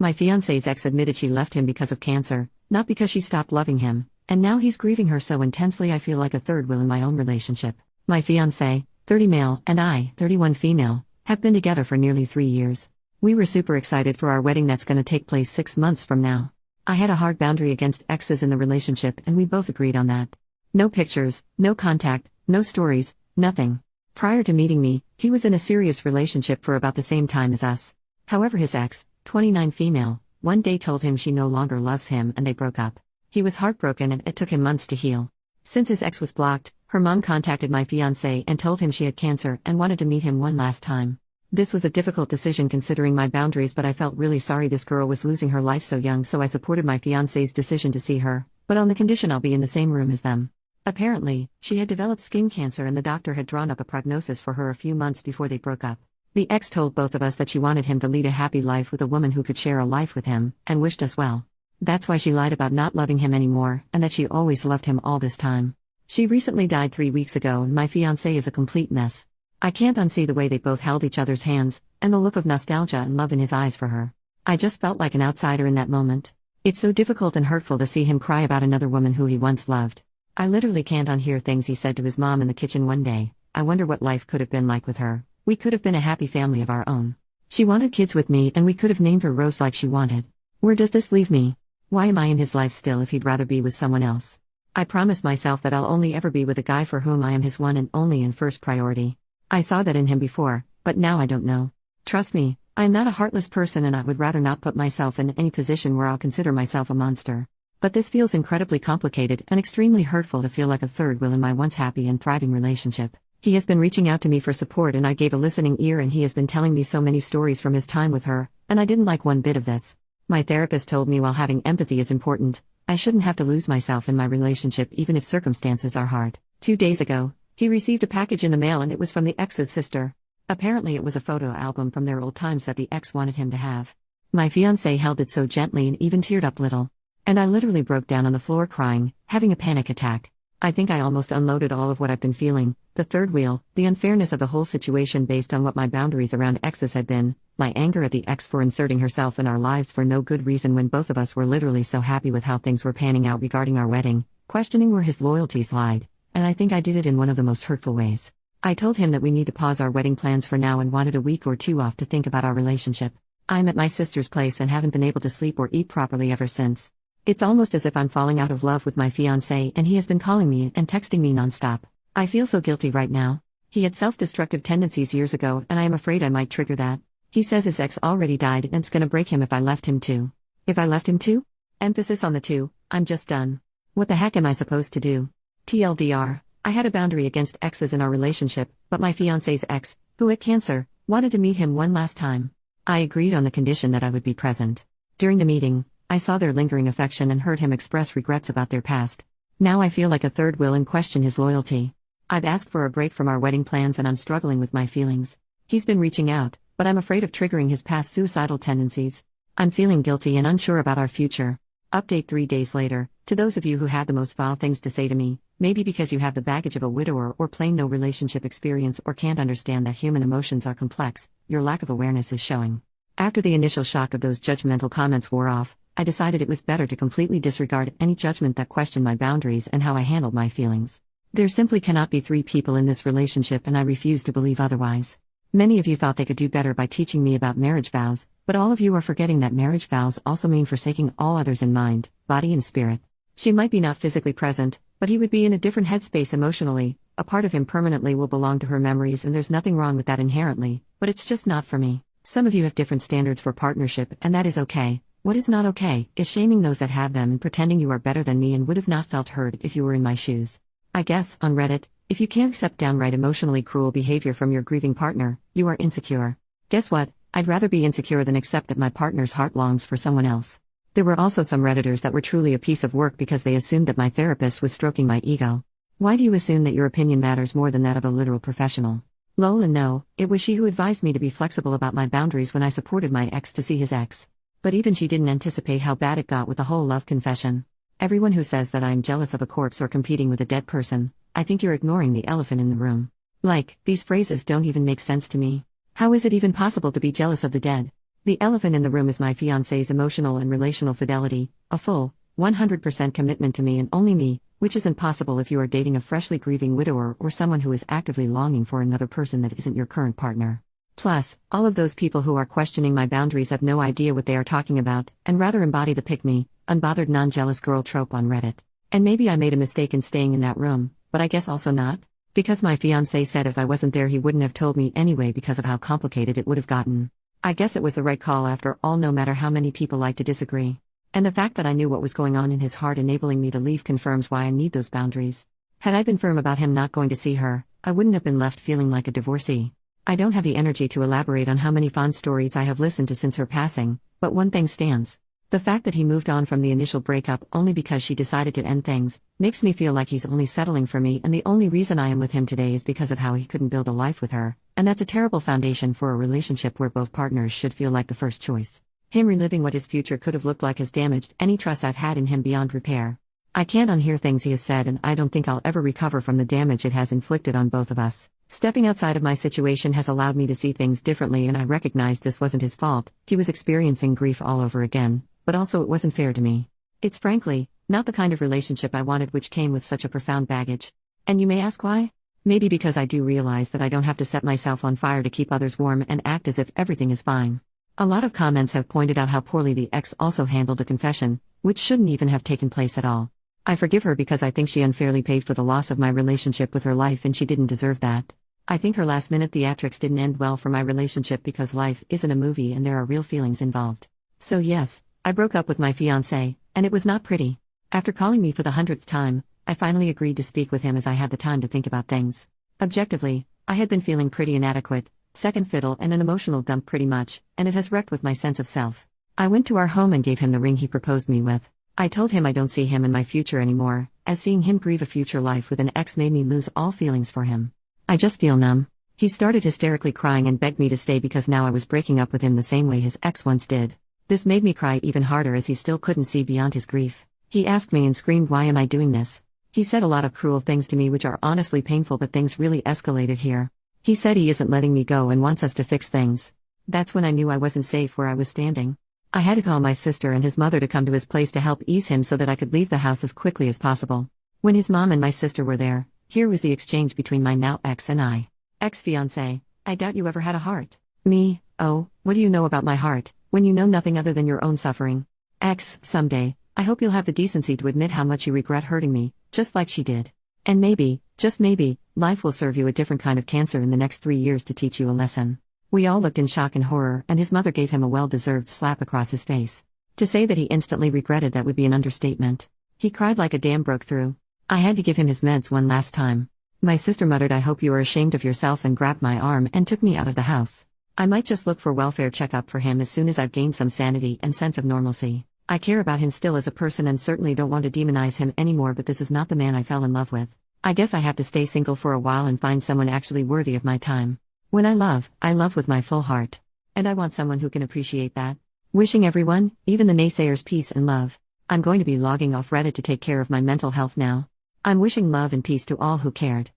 My fiancé's ex admitted she left him because of cancer, not because she stopped loving him, and now he's grieving her so intensely I feel like a third wheel in my own relationship. My fiancé, 30 male, and I, 31 female, have been together for nearly 3 years. We were super excited for our wedding that's gonna take place 6 months from now. I had a hard boundary against exes in the relationship and we both agreed on that. No pictures, no contact, no stories, nothing. Prior to meeting me, he was in a serious relationship for about the same time as us. However, his ex, 29 female, one day told him she no longer loves him and they broke up. He was heartbroken and it took him months to heal. Since his ex was blocked, her mom contacted my fiancé and told him she had cancer and wanted to meet him one last time. This was a difficult decision considering my boundaries, but I felt really sorry this girl was losing her life so young, so I supported my fiancé's decision to see her, but on the condition I'll be in the same room as them. Apparently, she had developed skin cancer and the doctor had drawn up a prognosis for her a few months before they broke up. The ex told both of us that she wanted him to lead a happy life with a woman who could share a life with him, and wished us well. That's why she lied about not loving him anymore, and that she always loved him all this time. She recently died 3 weeks ago and my fiancé is a complete mess. I can't unsee the way they both held each other's hands, and the look of nostalgia and love in his eyes for her. I just felt like an outsider in that moment. It's so difficult and hurtful to see him cry about another woman who he once loved. I literally can't unhear things he said to his mom in the kitchen one day. I wonder what life could have been like with her. We could have been a happy family of our own. She wanted kids with me and we could have named her Rose like she wanted. Where does this leave me? Why am I in his life still if he'd rather be with someone else? I promised myself that I'll only ever be with a guy for whom I am his one and only and first priority. I saw that in him before, but now I don't know. Trust me, I am not a heartless person and I would rather not put myself in any position where I'll consider myself a monster. But this feels incredibly complicated and extremely hurtful to feel like a third wheel in my once happy and thriving relationship. He has been reaching out to me for support and I gave a listening ear, and he has been telling me so many stories from his time with her, and I didn't like one bit of this. My therapist told me while having empathy is important, I shouldn't have to lose myself in my relationship even if circumstances are hard. 2 days ago, he received a package in the mail and it was from the ex's sister. Apparently it was a photo album from their old times that the ex wanted him to have. My fiancé held it so gently and even teared up little. And I literally broke down on the floor crying, having a panic attack. I think I almost unloaded all of what I've been feeling, the third wheel, the unfairness of the whole situation based on what my boundaries around exes had been, my anger at the ex for inserting herself in our lives for no good reason when both of us were literally so happy with how things were panning out regarding our wedding, questioning where his loyalties lied, and I think I did it in one of the most hurtful ways. I told him that we need to pause our wedding plans for now and wanted a week or 2 off to think about our relationship. I'm at my sister's place and haven't been able to sleep or eat properly ever since. It's almost as if I'm falling out of love with my fiancé and he has been calling me and texting me nonstop. I feel so guilty right now. He had self-destructive tendencies years ago and I am afraid I might trigger that. He says his ex already died and it's gonna break him if I left him too. If I left him too? Emphasis on the two, I'm just done. What the heck am I supposed to do? TLDR, I had a boundary against exes in our relationship, but my fiancé's ex, who had cancer, wanted to meet him one last time. I agreed on the condition that I would be present. During the meeting, I saw their lingering affection and heard him express regrets about their past. Now I feel like a third wheel and question his loyalty. I've asked for a break from our wedding plans and I'm struggling with my feelings. He's been reaching out, but I'm afraid of triggering his past suicidal tendencies. I'm feeling guilty and unsure about our future. Update 3 days later, to those of you who have the most foul things to say to me, maybe because you have the baggage of a widower or plain no relationship experience or can't understand that human emotions are complex, your lack of awareness is showing. After the initial shock of those judgmental comments wore off, I decided it was better to completely disregard any judgment that questioned my boundaries and how I handled my feelings. There simply cannot be 3 people in this relationship and I refuse to believe otherwise. Many of you thought they could do better by teaching me about marriage vows, but all of you are forgetting that marriage vows also mean forsaking all others in mind, body and spirit. She might be not physically present, but he would be in a different headspace emotionally. A part of him permanently will belong to her memories and there's nothing wrong with that inherently, but it's just not for me. Some of you have different standards for partnership and that is okay. What is not okay is shaming those that have them and pretending you are better than me and would have not felt heard if you were in my shoes. I guess, on Reddit, if you can't accept downright emotionally cruel behavior from your grieving partner, you are insecure. Guess what? I'd rather be insecure than accept that my partner's heart longs for someone else. There were also some Redditors that were truly a piece of work because they assumed that my therapist was stroking my ego. Why do you assume that your opinion matters more than that of a literal professional? Lol, and no, it was she who advised me to be flexible about my boundaries when I supported my ex to see his ex. But even she didn't anticipate how bad it got with the whole love confession. Everyone who says that I am jealous of a corpse or competing with a dead person, I think you're ignoring the elephant in the room. Like, these phrases don't even make sense to me. How is it even possible to be jealous of the dead? The elephant in the room is my fiancé's emotional and relational fidelity, a full, 100% commitment to me and only me, which isn't possible if you are dating a freshly grieving widower or someone who is actively longing for another person that isn't your current partner. Plus, all of those people who are questioning my boundaries have no idea what they are talking about, and rather embody the pick-me, unbothered non-jealous girl trope on Reddit. And maybe I made a mistake in staying in that room, but I guess also not. Because my fiancé said if I wasn't there he wouldn't have told me anyway because of how complicated it would have gotten. I guess it was the right call after all, no matter how many people like to disagree. And the fact that I knew what was going on in his heart enabling me to leave confirms why I need those boundaries. Had I been firm about him not going to see her, I wouldn't have been left feeling like a divorcee. I don't have the energy to elaborate on how many fond stories I have listened to since her passing, but one thing stands. The fact that he moved on from the initial breakup only because she decided to end things, makes me feel like he's only settling for me, and the only reason I am with him today is because of how he couldn't build a life with her, and that's a terrible foundation for a relationship where both partners should feel like the first choice. Him reliving what his future could have looked like has damaged any trust I've had in him beyond repair. I can't unhear things he has said, and I don't think I'll ever recover from the damage it has inflicted on both of us. Stepping outside of my situation has allowed me to see things differently, and I recognize this wasn't his fault. He was experiencing grief all over again, but also it wasn't fair to me. It's frankly not the kind of relationship I wanted, which came with such a profound baggage. And you may ask why? Maybe because I do realize that I don't have to set myself on fire to keep others warm and act as if everything is fine. A lot of comments have pointed out how poorly the ex also handled a confession, which shouldn't even have taken place at all. I forgive her because I think she unfairly paid for the loss of my relationship with her life, and she didn't deserve that. I think her last-minute theatrics didn't end well for my relationship because life isn't a movie and there are real feelings involved. So yes, I broke up with my fiancé, and it was not pretty. After calling me for the 100th time, I finally agreed to speak with him as I had the time to think about things. Objectively, I had been feeling pretty inadequate, second fiddle and an emotional dump pretty much, and it has wrecked with my sense of self. I went to our home and gave him the ring he proposed me with. I told him I don't see him in my future anymore, as seeing him grieve a future life with an ex made me lose all feelings for him. I just feel numb. He started hysterically crying and begged me to stay because now I was breaking up with him the same way his ex once did. This made me cry even harder as he still couldn't see beyond his grief. He asked me and screamed, "Why am I doing this?" He said a lot of cruel things to me which are honestly painful, but things really escalated here. He said he isn't letting me go and wants us to fix things. That's when I knew I wasn't safe where I was standing. I had to call my sister and his mother to come to his place to help ease him so that I could leave the house as quickly as possible. When his mom and my sister were there, here was the exchange between my now ex and I. Ex-fiancé: I doubt you ever had a heart. Me: oh, what do you know about my heart, when you know nothing other than your own suffering? Ex: someday, I hope you'll have the decency to admit how much you regret hurting me, just like she did. And maybe, just maybe, life will serve you a different kind of cancer in the next 3 years to teach you a lesson. We all looked in shock and horror, and his mother gave him a well-deserved slap across his face. To say that he instantly regretted that would be an understatement. He cried like a dam broke through. I had to give him his meds one last time. My sister muttered, "I hope you are ashamed of yourself," and grabbed my arm and took me out of the house. I might just look for welfare checkup for him as soon as I've gained some sanity and sense of normalcy. I care about him still as a person and certainly don't want to demonize him anymore, but this is not the man I fell in love with. I guess I have to stay single for a while and find someone actually worthy of my time. When I love with my full heart. And I want someone who can appreciate that. Wishing everyone, even the naysayers, peace and love. I'm going to be logging off Reddit to take care of my mental health now. I'm wishing love and peace to all who cared.